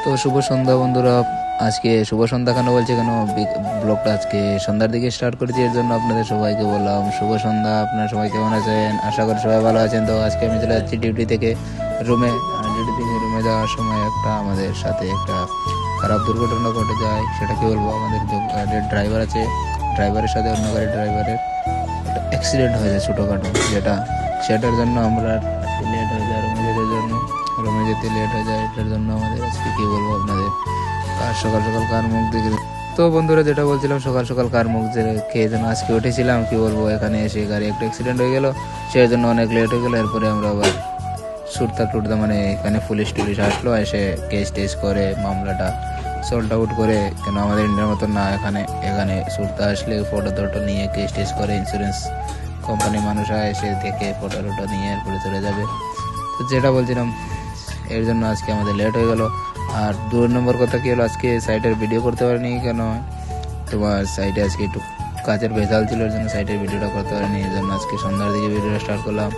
তো শুভ সন্ধ্যা বন্ধুরা। আজকে শুভ সন্ধ্যা কেন বলছি, কেন ব্লগটা আজকে সন্ধ্যার দিকে স্টার্ট করেছি, এর জন্য আপনাদের সবাইকে বললাম শুভ সন্ধ্যা। আপনারা সবাই কেমন আছেন? আশা করি সবাই ভালো আছেন। তো আজকে আমি চলে যাচ্ছি ডিউটি থেকে রুমে। ডিউটি থেকে রুমে যাওয়ার সময় আমাদের সাথে একটা খারাপ দুর্ঘটনা ঘটে যায়। সেটা কি বলবো, আমাদের যে গাড়ির ড্রাইভার আছে, ড্রাইভারের সাথে অন্য গাড়ির ড্রাইভারের একটা অ্যাক্সিডেন্ট হয়ে যায় ছোটোখাটো, সেটার জন্য আমরা লেট হয়ে যায় রুমে যেতে লেট হয়ে যায়। এটার জন্য আমাদের আজকে কী বলবো আপনাদের, সকাল সকাল কার মুখ দেখে। তো বন্ধুরা, যেটা বলছিলাম, সকাল সকাল কার মুখ খেয়ে যেন আজকে উঠেছিলাম, কি বলবো, এখানে এসে গাড়ি একটা অ্যাক্সিডেন্ট হয়ে গেল, সেই জন্য অনেক লেট হয়ে গেলো। এরপরে আমরা আবার টুটতে মানে এখানে পুলিশ টুলিশ আসলো, এসে কেস টেস করে মামলাটা সল্ট আউট করে। কেন আমাদের ইন্ডিয়ার মতো না, এখানে সুরতে আসলে ফটো টটো নিয়ে কেস টেস করে, ইন্স্যুরেন্স কোম্পানি মানুষ এসে দেখে ফটো টটো নিয়ে এরপরে চলে যাবে। তো যেটা বলছিলাম, এর জন্য আজকে আমাদের লেট হয়ে গেল। আর 2 নম্বর কথা কি হলো, আজকে সাইটের ভিডিও করতে পারিনি। কেন, তোমার সাইটে আজকে একটু কাজের ভেজাল ছিল, এর জন্য সাইটের ভিডিওটা করতে পারিনি। এর জন্য আজকে সন্ধ্যার দিকে ভিডিওটা স্টার্ট করলাম।